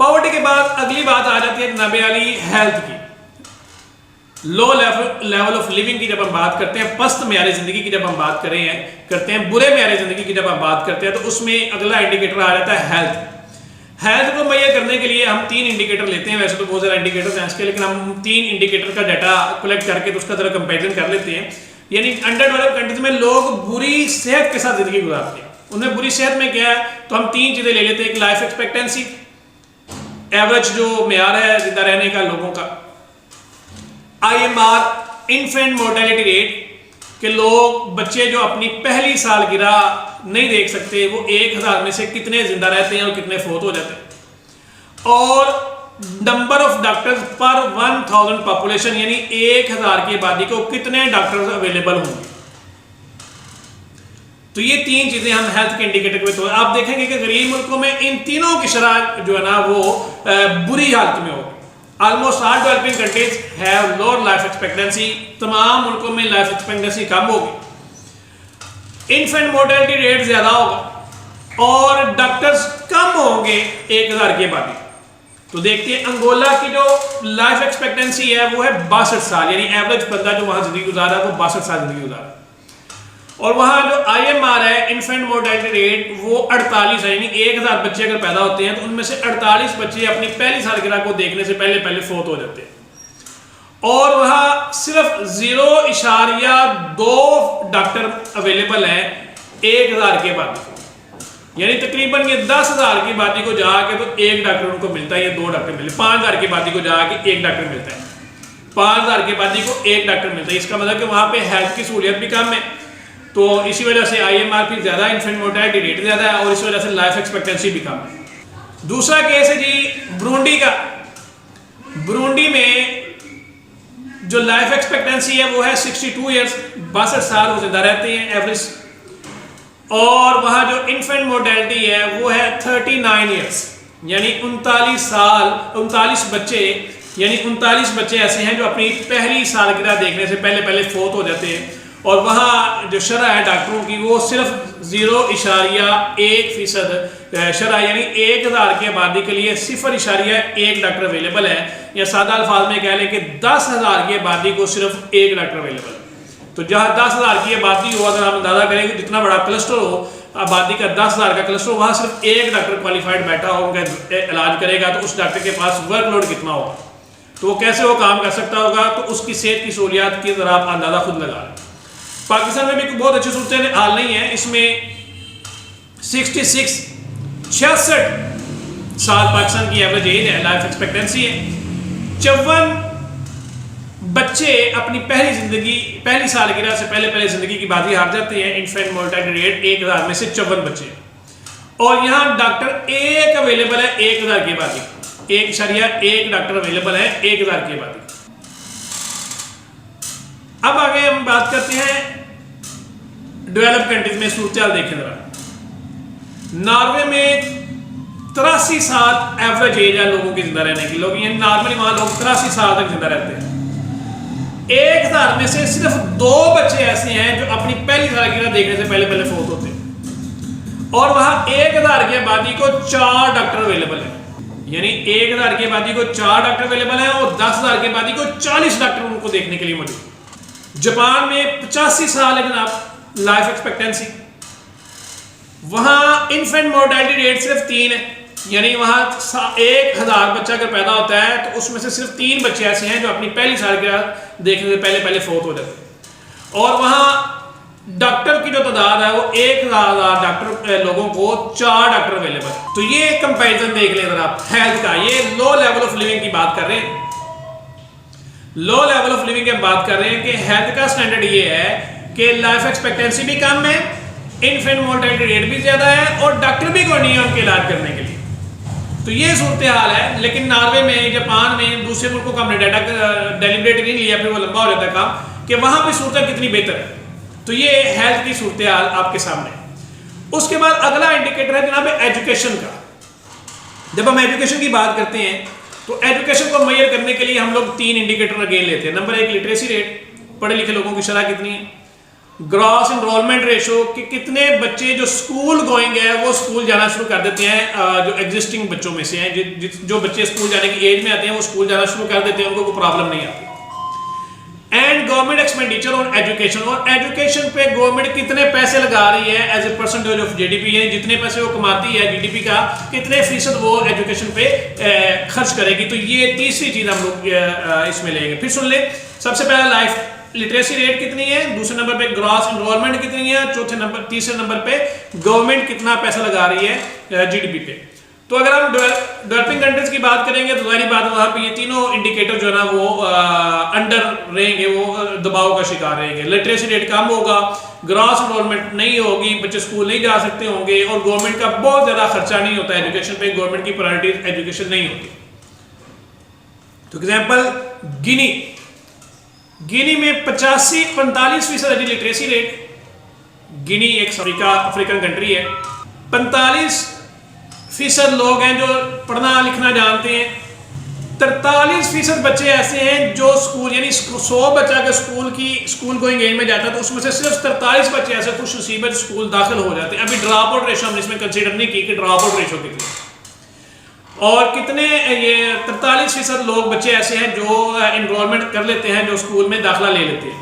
Poverty के बाद अगली बात आ जाती है जनाब अली हेल्थ की। लो लेवल ऑफ लिविंग की जब हम बात करते हैं, पस्त मेयार जिंदगी की जब हम बात करते हैं, बुरे मेयार जिंदगी की जब हम बात करते हैं, तो उसमें अगला इंडिकेटर आ जाता है हेल्थ। हेल्थ को मुहैया करने के लिए हम 3 इंडिकेटर लेते हैं। वैसे तो बहुत सारे इंडिकेटर्स हैं इसके, लेकिन हम 3 इंडिकेटर का डाटा कलेक्ट करके तो उसका जरा कंपेरिजन कर लेते हैं। यानी अंडर डेवलप्ड कंट्रीज में लोग बुरी सेहत के साथ जिंदगी गुजारते हैं। उनमें बुरी सेहत में क्या है, तो हम 3 चीजें ले लेते हैं। एक लाइफ एक्सपेक्टेंसी, एवरेज जो मेयार है जिंदा रहने का लोगों का, IMR इन्फेंट मोर्टेलिटी रेट, कि लोग बच्चे जो अपनी पहली सालगिरह नहीं देख सकते वो 1000 में से कितने जिंदा रहते हैं और कितने फोत हो जाते हैं, और नंबर ऑफ डॉक्टर्स पर 1000 पॉपुलेशन, यानी 1000 की आबादी को कितने डॉक्टर्स अवेलेबल होंगे। तो ये 3 चीजें हम हेल्थ के इंडिकेटर में, तो आप देखेंगे कि गरीब मुल्कों में इन तीनों की शरह जो है ना वो बुरी हालत में होगी। Almost all developing countries have lower life expectancy, तमाम मुल्कों में लाइफ एक्सपेक्टेंसी कम होगी, इन्फेंट मोर्टेलिटी रेट ज्यादा होगा और डॉक्टर्स कम होंगे 1000 की आबादी। तो देखते हैं अंगोला की जो लाइफ एक्सपेक्टेंसी है वो है 62 साल, यानी एवरेज बंदा जो वहां जिंदगी गुजारा है वो 62 साल जिंदगी गुजारा है। और वहां जो IMR है इन्फेंट मोर्टेलिटी रेट वो 48 है, यानी 1000 बच्चे अगर पैदा होते हैं तो उनमें से 48 बच्चे अपनी पहली सालगिरह को देखने से पहले फोत हो जाते हैं। और वहां सिर्फ 0.2 डॉक्टर अवेलेबल है 1000 की आबादी, यानी तकरीबन ये 10,000 की आबादी को जाके तो 1 डॉक्टर उनको मिलता है, या 2 डॉक्टर मिलते हैं। 5000 की आबादी को जाके 1 डॉक्टर मिलता है, 5000 की आबादी को 1 डॉक्टर मिलता है। इसका मतलब कि वहां पे हेल्थ की सहूलियत भी कम है, तो इसी वजह से IMR भी ज्यादा, इन्फेंट मोर्टेलिटी रेट ज्यादा है, और इस वजह से लाइफ एक्सपेक्टेंसी भी कम है। दूसरा केस है जी बुरुंडी का। बुरुंडी में जो लाइफ एक्सपेक्टेंसी है वो है 62 ईयर्स, 62 साल वो जिंदा रहते हैं एवरेज, और वहां जो इन्फेंट मोर्टेलिटी है वो है 39 ईयर्स, यानी 39 साल, 39 बच्चे, यानी 39 बच्चे ऐसे हैं जो अपनी पहली सालगिरह देखने से पहले फोत हो जाते हैं। और वहाँ जो शरह है डॉक्टरों की वो सिर्फ 0.1% शरह, यानी 1000 की आबादी के लिए 0.1 डॉक्टर अवेलेबल है, या सादा अल्फाज में कह लें कि 10,000 की आबादी को सिर्फ 1 डॉक्टर अवेलेबल है। तो जहाँ 10,000 की आबादी हो, अगर हम अंदाजा करें कि जितना बड़ा क्लस्टर हो, आबादी का 10,000 का क्लस्टर, वहाँ सिर्फ 1 डॉक्टर क्वालिफाइड बैठा हो, उनका इलाज करेगा, तो उस डॉक्टर के पास वर्कलोड कितना होगा, तो वो कैसे वो काम कर सकता होगा। तो उसकी सेहत की सहूलियात की जरा आप अंदाजा खुद लगा लें। पाकिस्तान में भी बहुत अच्छी सूरत हाल नहीं है, इसमें 66 साल पाकिस्तान की एवरेज एज है, लाइफ एक्सपेक्टेंसी है। 54 बच्चे अपनी पहली सालगिरह से पहले जिंदगी की बाजी हार जाते हैं। इन्फेंट मोर्टेलिटी रेट 1000 में से 54 बच्चे, और यहाँ डॉक्टर 1 अवेलेबल है 1000 की आबादी, 1.1 डॉक्टर अवेलेबल है 1000 की आबादी। अब आगे हम बात करते हैं डेवलप कंट्रीज में सूरत देखें जरा। नॉर्वे में 83 साल एवरेज एज है लोगों की जिंदा रहने की। लोग ये नॉर्मली वहां लोग 83 साल तक जिंदा रहते हैं। 1000 में से सिर्फ 2 बच्चे ऐसे हैं जो अपनी पहली सालगिरह देखने से पहले फोत होते हैं, और वहां 1000 की आबादी को 4 डॉक्टर अवेलेबल है, यानी 1000 की आबादी को 4 डॉक्टर अवेलेबल है, और 10,000 की आबादी को 40 डॉक्टर उनको देखने के लिए मौजूद। जापान में 85 साल है जनाब लाइफ एक्सपेक्टेंसी। वहां इन्फेंट मोर्टेलिटी रेट सिर्फ 3 है, यानी वहां 1000 बच्चा अगर पैदा होता है तो उसमें से सिर्फ 3 बच्चे ऐसे हैं जो अपनी पहली सालगिरह देखने से पहले फोत हो जाते हैं। और वहां डॉक्टर की जो तादाद है वो 1000 डॉक्टर लोगों को 4 डॉक्टर अवेलेबल है। तो ये कंपैरिजन देख लें अगर आप हेल्थ का। ये लो लेवल ऑफ लिविंग की बात कर रहे हैं, लो लेवल ऑफ लिविंग की बात कर रहे हैं कि हेल्थ का स्टैंडर्ड ये है कि लाइफ एक्सपेक्टेंसी भी कम है, इन्फेंट मोर्टेलिटी रेट भी ज्यादा है, और डॉक्टर भी कोई नहीं है उनके इलाज करने के लिए। तो ये सूरत हाल है। लेकिन नॉर्वे में, जापान में, दूसरे मुल्कों का हमने डाटा डेलिब्रेट नहीं लिया, फिर वो लंबा हो जाता है काम, कि वहां पर सूरत कितनी बेहतर है। तो ये हेल्थ की सूरत हाल आपके सामने। उसके बाद अगला इंडिकेटर है जनाब एजुकेशन का। जब हम एजुकेशन की बात करते हैं तो एजुकेशन को मेजर करने के लिए हम लोग 3 इंडिकेटर अगेन लेते हैं। नंबर 1 लिटरेसी रेट, पढ़े लिखे लोगों की शरह कितनी है। ग्रॉस इनरोलमेंट रेशो कि कितने बच्चे जो स्कूल गोइंग है वो स्कूल जाना शुरू कर देते हैं, जो एग्जिस्टिंग बच्चों में से हैं, जो बच्चे स्कूल जाने की एज में आते हैं वो स्कूल जाना शुरू कर देते हैं, उनको कोई प्रॉब्लम नहीं आती। And government expenditure on education, और एजुकेशन पे गवर्नमेंट कितने पैसे लगा रही है as a percentage of GDP, है जितने पैसे वो कमाती है जीडीपी का कितने फीसद वो एजुकेशन पे खर्च करेगी। तो ये तीसरी चीज हम लोग इसमें लेंगे। फिर सुन ले, सबसे पहला लाइफ लिटरेसी रेट कितनी है, दूसरे नंबर पे ग्रॉस एनरोलमेंट कितनी है, तीसरे नंबर पे गवर्नमेंट कितना पैसा लगा रही है जीडीपी पे। तो अगर हम डेवलपिंग कंट्रीज की बात करेंगे तो जाहिर बात वहाँ पे ये तीनों इंडिकेटर जो है ना वो अंडर रहेंगे, वो दबाव का शिकार रहेंगे। लिटरेसी रेट कम होगा, ग्रॉस एनरोलमेंट नहीं होगी, बच्चे स्कूल नहीं जा सकते होंगे, और गवर्नमेंट का बहुत ज़्यादा खर्चा नहीं होता एजुकेशन पे, गवर्नमेंट की प्रायोरिटी एजुकेशन नहीं होती। तो एग्जाम्पल गिनी में 45% लिटरेसी रेट। गिनी एक अफ्रीकन कंट्री है। 45% लोग हैं जो पढ़ना लिखना जानते हैं। 43% बच्चे ऐसे हैं जो स्कूल, यानी 100 बच्चा अगर स्कूल गोइंग एज में जाता है तो उसमें से सिर्फ 43 बच्चे ऐसे खुश नसीब स्कूल दाखिल हो जाते हैं। अभी ड्रॉप आउट रेशो हमने इसमें कंसीडर नहीं की कि ड्रॉप आउट रेशो कितनी, और कितने ये 43% लोग बच्चे ऐसे हैं जो एनरोलमेंट कर लेते हैं, जो स्कूल में दाखिला ले लेते हैं।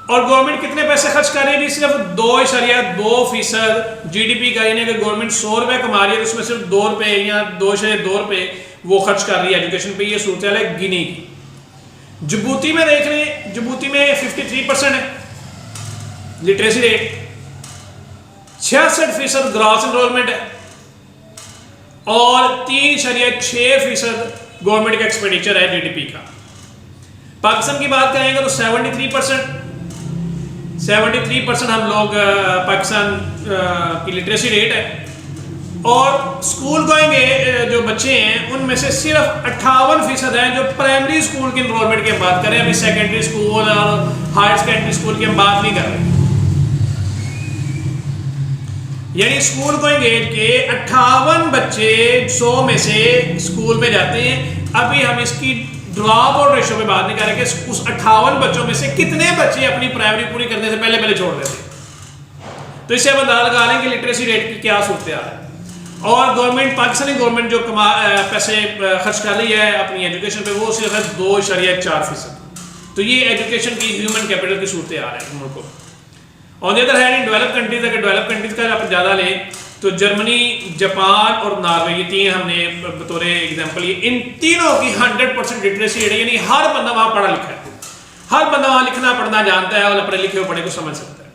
और गवर्नमेंट कितने पैसे खर्च कर रही है? सिर्फ 2.2% जीडीपी का, यानी अगर गवर्नमेंट 100 रुपये कमा रही है तो उसमें सिर्फ 2 रुपये या 2.2 वो खर्च कर रही है एजुकेशन पे। ये सूरत है गिनी की। जिबूती में देख रहे हैं, जिबूती में 53% है लिटरेसी रेट, 66% ग्रॉस एनरोलमेंट है, और 3.6% गवर्नमेंट का एक्सपेंडिचर है जीडीपी का। पाकिस्तान की बात करेंगे तो 73% हम लोग पाकिस्तान की लिटरेसी रेट है, और स्कूल गोइंग जो बच्चे हैं उनमें से सिर्फ 58% हैं जो प्राइमरी स्कूल की एनरोलमेंट की हम बात करें। अभी सेकेंडरी स्कूल और हायर सेकेंडरी स्कूल की हम बात नहीं कर रहे। यानी स्कूल गोइंग एज के 58 बच्चे 100 में से स्कूल में जाते हैं। अभी हम इसकी ड्रॉप आउट रेशो पे बात नहीं कर रहे कि उस 58 बच्चों में से कितने बच्चे अपनी प्राइमरी पूरी करने से पहले छोड़ देते हैं। तो इससे हम अंदाजा लगा लें कि लिटरेसी रेट की क्या सूरत है। और गवर्नमेंट, पाकिस्तानी गवर्नमेंट जो पैसे खर्च कर रही है अपनी एजुकेशन पे वो सिर्फ 2.4%। तो ये एजुकेशन की ह्यूमन कैपिटल की सूरत आ रही है मुल्कों। On the other hand in develop countries, अगर डेवलप कंट्रीज का आप ज़्यादा लें तो जर्मनी, जापान और नॉर्वे, ये तीन हमने बतौर एग्जांपल, ये इन तीनों की 100% लिटरेसी रेट है। यानी हर बंदा वहाँ पढ़ा लिखा है, हर बंदा वहाँ लिखना पढ़ना जानता है और पढ़े लिखे पढ़े को समझ सकता है।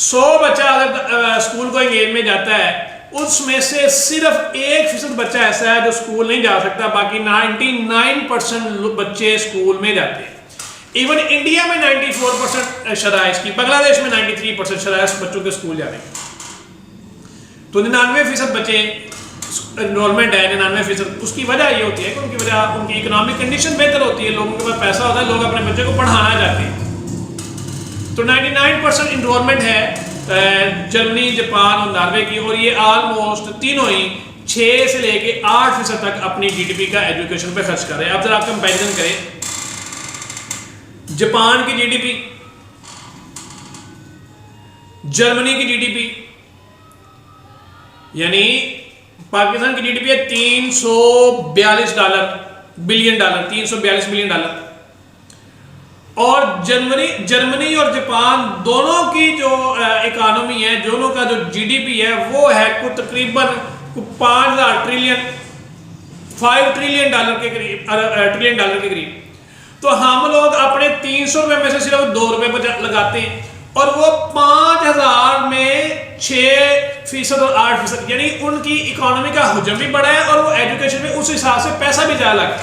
100 बच्चा अगर स्कूल गोइंग एज में जाता है उसमें से सिर्फ 1% बच्चा ऐसा है जो स्कूल नहीं जा सकता, बाकी 99% बच्चे स्कूल में जाते हैं। इवन इंडिया में 94% शरह इसकी, बांग्लादेश में 93% शरह बच्चों के स्कूल जाने की। तो 99% बच्चे एनरोलमेंट है, 99%। उसकी वजह ये होती है कि उनकी इकोनॉमिक कंडीशन बेहतर होती है, लोगों के पास पैसा होता है, लोग अपने बच्चे को पढ़ाना चाहते हैं। तो 99% एनरोलमेंट है जर्मनी, जापान और नॉर्वे की, और ये ऑलमोस्ट तीनों ही 6 से लेके 8% तक अपनी जीडीपी का एजुकेशन पे खर्च कर रहे हैं। अब जरा आप कंपेरिजन करें जापान की जीडीपी, जर्मनी की जीडीपी, यानी पाकिस्तान की जीडीपी है $342 बिलियन, $342 बिलियन, और जर्मनी और जापान दोनों की जो इकोनॉमी है, दोनों का जो जीडीपी है वो है कुछ तकरीबन 5 ट्रिलियन डॉलर के करीब। तो हम लोग अपने 300 रुपये में से सिर्फ 2 रुपये लगाते हैं, और वो 5000 में 6% और 8%, यानी उनकी इकोनॉमी का हुजम भी बढ़ा है और वो एजुकेशन में उस हिसाब से पैसा भी ज़्यादा लगा।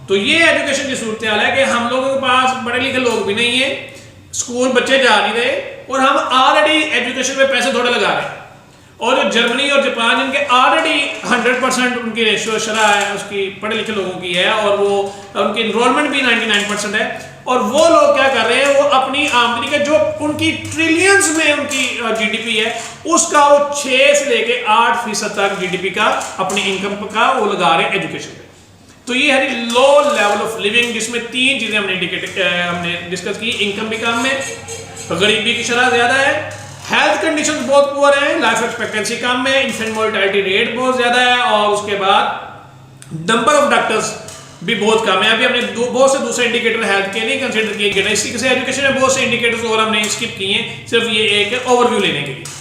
तो ये एजुकेशन की सूरत हाल है कि हम लोगों के पास पढ़े लिखे लोग भी नहीं है, स्कूल बच्चे जा नहीं रहे, और हम ऑलरेडी एजुकेशन पे पैसे थोड़े लगा रहे हैं। और जो जर्मनी और जापान, जिनके ऑलरेडी 100% उनकी रेशो शरह है उसकी पढ़े लिखे लोगों की है, और वो उनकी इनरोलमेंट भी 99% है, और वो लोग क्या कर रहे हैं, वो अपनी आमदनी का जो उनकी ट्रिलियंस में उनकी जीडीपी है उसका वो 6 से लेके 8% तक जीडीपी का अपनी इनकम का वो लगा रहे हैं एजुकेशन पे। तो ये है लो लेवल ऑफ लिविंग, जिसमें 3 चीजें हमने डिस्कस की। इनकम भी कम है, गरीबी की शरह ज्यादा है, हेल्थ कंडीशन बहुत पुअर है, लाइफ एक्सपेक्टेंसी कम है, इन्फेंट मोर्टेलिटी रेट बहुत ज्यादा है, और उसके बाद नंबर ऑफ डॉक्टर्स भी बहुत कम है। अभी हमने बहुत से दूसरे इंडिकेटर हेल्थ के नहीं कंसीडर किए गए, इसी से एजुकेशन में बहुत से इंडिकेटर्स और हमने स्किप किए हैं, सिर्फ ये एक ओवरव्यू लेने के लिए।